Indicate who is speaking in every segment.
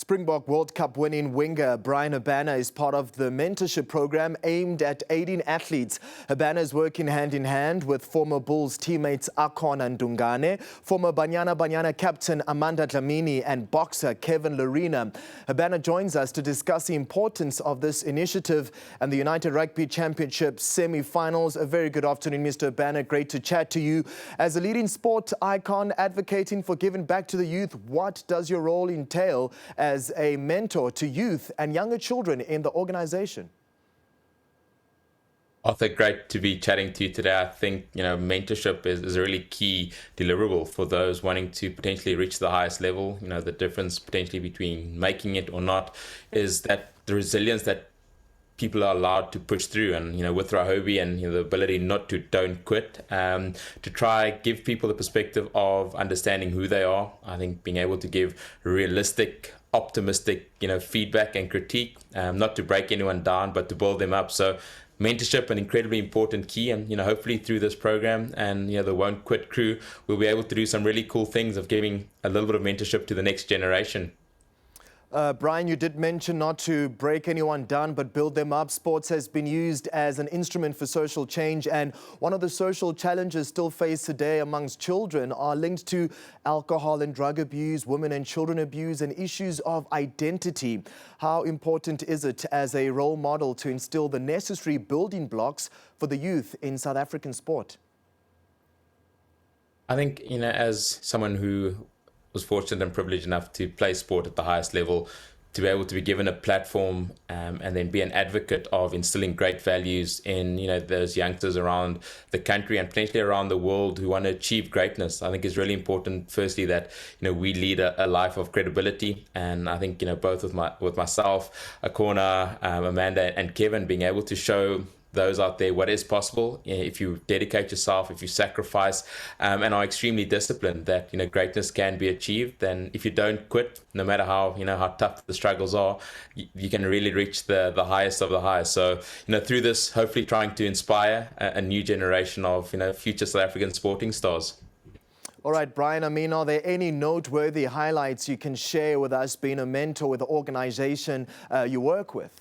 Speaker 1: Springbok World Cup winning winger Bryan Habana is part of the mentorship program aimed at aiding athletes. Habana is working hand in hand with former Bulls teammates Akon and Dungane, former Banyana captain Amanda Dlamini and boxer Kevin Lerena. Habana joins us to discuss the importance of this initiative and the United Rugby Championship semi-finals. A very good afternoon, Mr. Habana. Great to chat to you. As a leading sport icon advocating for giving back to the youth, what does your role entail as a mentor to youth and younger children in the organization?
Speaker 2: Arthur, great to be chatting to you today. I think, mentorship is a really key deliverable for those wanting to potentially reach the highest level. The difference potentially between making it or not is that the resilience that people are allowed to push through, and with RYOBI and the ability not to don't quit, to try give people the perspective of understanding who they are. I think being able to give realistic, optimistic feedback and critique, not to break anyone down but to build them up. So mentorship, an incredibly important key, and hopefully through this program and the Won't Quit crew, we'll be able to do some really cool things of giving a little bit of mentorship to the next generation.
Speaker 1: Bryan, you did mention not to break anyone down but build them up. Sports has been used as an instrument for social change, and one of the social challenges still faced today amongst children are linked to alcohol and drug abuse, women and children abuse, and issues of identity. How important is it as a role model to instill the necessary building blocks for the youth in South African sport?
Speaker 2: I think, as someone who was fortunate and privileged enough to play sport at the highest level, to be able to be given a platform and then be an advocate of instilling great values in those youngsters around the country and potentially around the world who want to achieve greatness, I think is really important. Firstly, that we lead a life of credibility, and I think both with myself, Akona, Amanda, and Kevin, being able to show those out there what is possible if you dedicate yourself, if you sacrifice, and are extremely disciplined, that greatness can be achieved. Then if you don't quit, no matter how how tough the struggles are, you can really reach the highest of the highest. So through this, hopefully trying to inspire a new generation of future South African sporting stars.
Speaker 1: All right, Bryan, are there any noteworthy highlights you can share with us being a mentor with the organization you work with?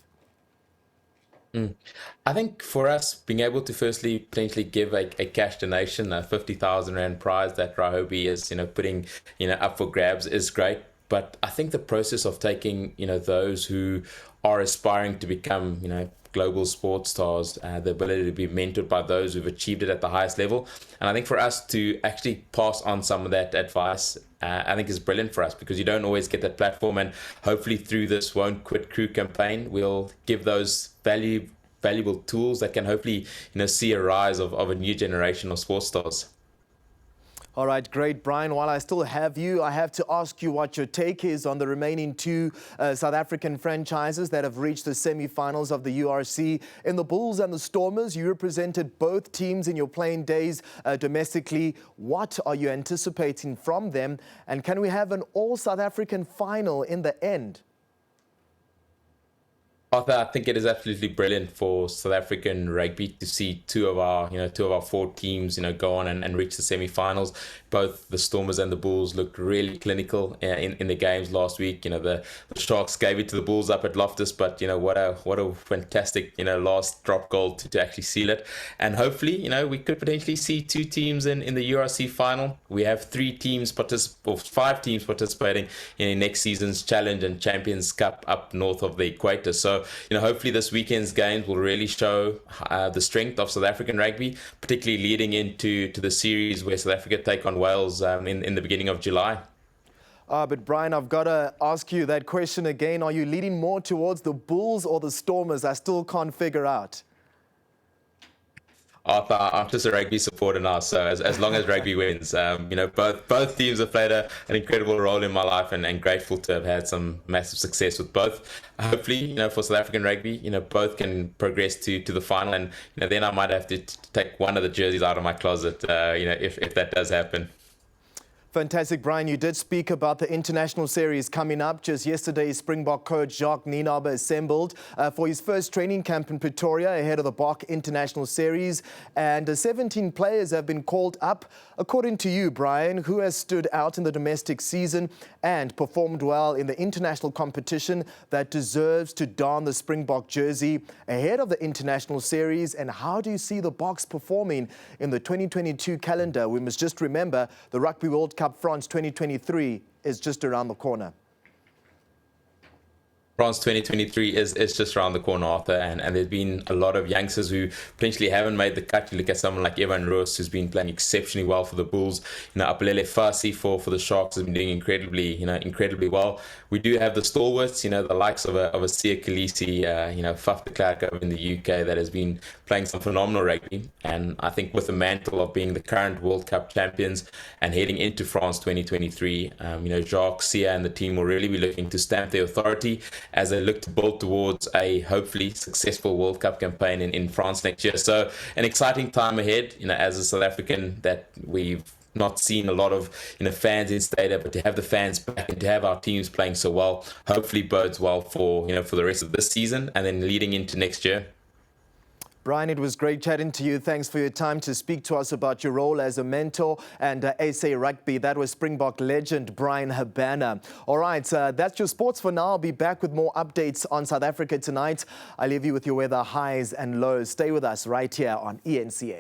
Speaker 2: I think for us, being able to firstly potentially give a cash donation, a 50,000 Rand prize that RYOBI is putting up for grabs is great. But I think the process of taking those who are aspiring to become global sports stars, the ability to be mentored by those who've achieved it at the highest level, and I think for us to actually pass on some of that advice, I think is brilliant for us, because you don't always get that platform. And hopefully through this Won't Quit crew campaign, we'll give those valuable tools that can hopefully see a rise of a new generation of sports stars.
Speaker 1: All right, great, Bryan. While I still have you, I have to ask you what your take is on the remaining two South African franchises that have reached the semi-finals of the URC. In the Bulls and the Stormers, you represented both teams in your playing days domestically. What are you anticipating from them? And can we have an all-South African final in the end?
Speaker 2: Arthur, I think it is absolutely brilliant for South African rugby to see two of our four teams, go on and reach the semi-finals. Both the Stormers and the Bulls looked really clinical in the games last week. The Sharks gave it to the Bulls up at Loftus, but what a fantastic last drop goal to actually seal it. And hopefully, we could potentially see two teams in the URC final. We have 5 teams participating in next season's Challenge and Champions Cup up north of the equator. So hopefully this weekend's games will really show the strength of South African rugby, particularly leading into the series where South Africa take on Wales in the beginning of July.
Speaker 1: But Bryan, I've got to ask you that question again. Are you leaning more towards the Bulls or the Stormers? I still can't figure out.
Speaker 2: Arthur, I'm just a rugby supporter now, so as long as rugby wins, both teams have played an incredible role in my life, and grateful to have had some massive success with both. Hopefully, for South African rugby, both can progress to the final, and then I might have to take one of the jerseys out of my closet, if that does happen.
Speaker 1: Fantastic, Bryan. You did speak about the international series coming up. Just yesterday, Springbok coach Jacques Nienaber assembled for his first training camp in Pretoria ahead of the Bok International Series. And 17 players have been called up. According to you, Bryan, who has stood out in the domestic season and performed well in the international competition that deserves to don the Springbok jersey ahead of the international series? And how do you see the Boks performing in the 2022 calendar? We must just remember the Rugby World Cup France 2023 is just around the corner.
Speaker 2: France 2023 is just around the corner, Arthur, and there's been a lot of youngsters who potentially haven't made the cut. You look at someone like Evan Roos, who's been playing exceptionally well for the Bulls. Apelele Fasi for the Sharks has been doing incredibly well. We do have the stalwarts, the likes of a Sia Khaleesi, Faf de Klerk over in the UK that has been playing some phenomenal rugby. And I think with the mantle of being the current World Cup champions and heading into France 2023, Jacques, Sia and the team will really be looking to stamp their authority as they look to build towards a hopefully successful World Cup campaign in France next year. So an exciting time ahead, as a South African, that we've not seen a lot of fans in stadium, but to have the fans back and to have our teams playing so well, hopefully bodes well for the rest of this season and then leading into next year.
Speaker 1: Bryan, it was great chatting to you. Thanks for your time to speak to us about your role as a mentor and SA Rugby. That was Springbok legend Bryan Habana. All right, that's your sports for now. I'll be back with more updates on South Africa tonight. I leave you with your weather highs and lows. Stay with us right here on eNCA.